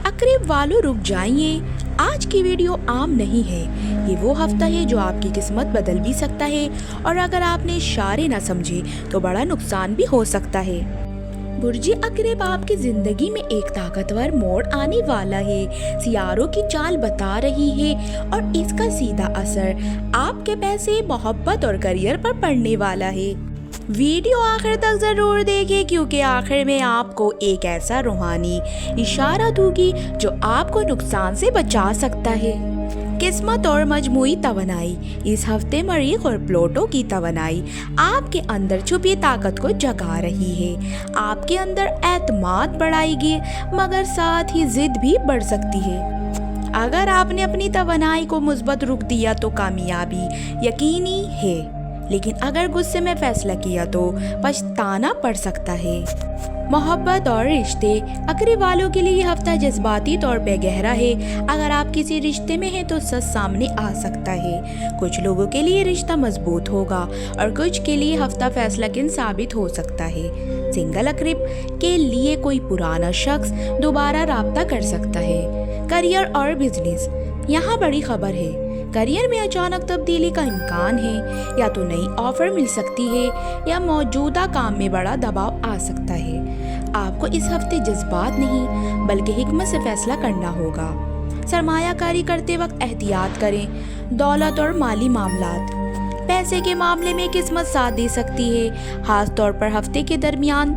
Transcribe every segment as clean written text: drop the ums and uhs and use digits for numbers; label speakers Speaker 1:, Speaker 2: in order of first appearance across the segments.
Speaker 1: अकरीब वालों रुक जाइए, आज की वीडियो आम नहीं है। ये वो हफ्ता है जो आपकी किस्मत बदल भी सकता है और अगर आपने इशारे ना समझे तो बड़ा नुकसान भी हो सकता है। बुर्ज अकरीब आपकी जिंदगी में एक ताकतवर मोड़ आने वाला है। सियारों की चाल बता रही है और इसका सीधा असर आपके पैसे, मोहब्बत और करियर पर पड़ने वाला है। वीडियो आखिर तक जरूर देखें क्योंकि आखिर में आपको एक ऐसा रूहानी इशारा दूंगी जो आपको नुकसान से बचा सकता है। किस्मत और मजमूई तवनाई। इस हफ्ते मरीख और प्लूटो की तवनाई आपके अंदर छुपी ताकत को जगा रही है। आपके अंदर एतमाद बढ़ाएगी मगर साथ ही जिद भी बढ़ सकती है। अगर आपने अपनी तवनाई को मुस्बत रुख दिया तो कामयाबी यकीनी है, लेकिन अगर गुस्से में फैसला किया तो पछताना पड़ सकता है। मोहब्बत और रिश्ते। अकरीब वालों के लिए ये हफ्ता जज्बाती तौर पे गहरा है। अगर आप किसी रिश्ते में हैं तो सच सामने आ सकता है। कुछ लोगों के लिए रिश्ता मजबूत होगा और कुछ के लिए हफ्ता फैसलाकुन साबित हो सकता है। सिंगल अकरीब के लिए कोई पुराना शख्स दोबारा राब्ता कर सकता है। करियर और बिजनेस। यहाँ बड़ी खबर है। करियर में अचानक तब्दीली का इम्कान है। या तो नई ऑफर मिल सकती है या मौजूदा काम में बड़ा दबाव आ सकता है। आपको इस हफ्ते जज्बात नहीं बल्कि हिकमत से फैसला करना होगा। सरमायाकारी करते वक्त एहतियात करें। दौलत और माली मामलात। पैसे के मामले में किस्मत साथ दे सकती है, खास तौर पर हफ्ते के दरमियान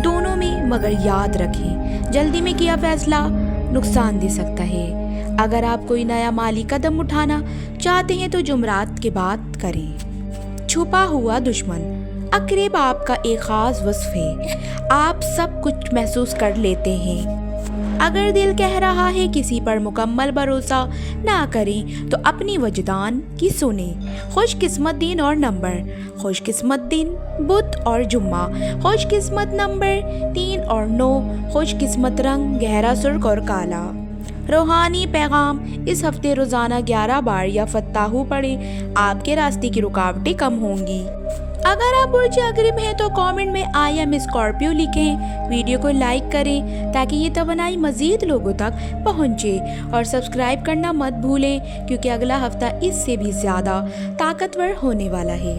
Speaker 1: दोनों में, मगर याद रखें जल्दी में किया फैसला नुकसान दे सकता है। अगर आप कोई नया माली कदम उठाना चाहते हैं तो जुमरात के बाद करें। छुपा हुआ दुश्मन। अकरीब आपका एक खास वस्फ है, आप सब कुछ महसूस कर लेते हैं। अगर दिल कह रहा है किसी पर मुकम्मल भरोसा ना करें तो अपनी वजदान की सुने। खुशकिस्मत दिन और नंबर। खुशकिस्मत दिन बुध और जुम्मा। खुशकिस्मत नंबर 3 और 9। खुशकिस्मत रंग गहरा सुर्ख और काला। रूहानी पैगाम। इस हफ्ते रोजाना 11 बार या फत्ताहू पढ़ें, आपके रास्ते की रुकावटें कम होंगी। अगर आप बुर्ज अकरीब हैं तो कमेंट में आई एम स्कॉर्पियो लिखें। वीडियो को लाइक करें ताकि ये तवनाई मजीद लोगों तक पहुंचे और सब्सक्राइब करना मत भूलें क्योंकि अगला हफ्ता इससे भी ज़्यादा ताकतवर होने वाला है।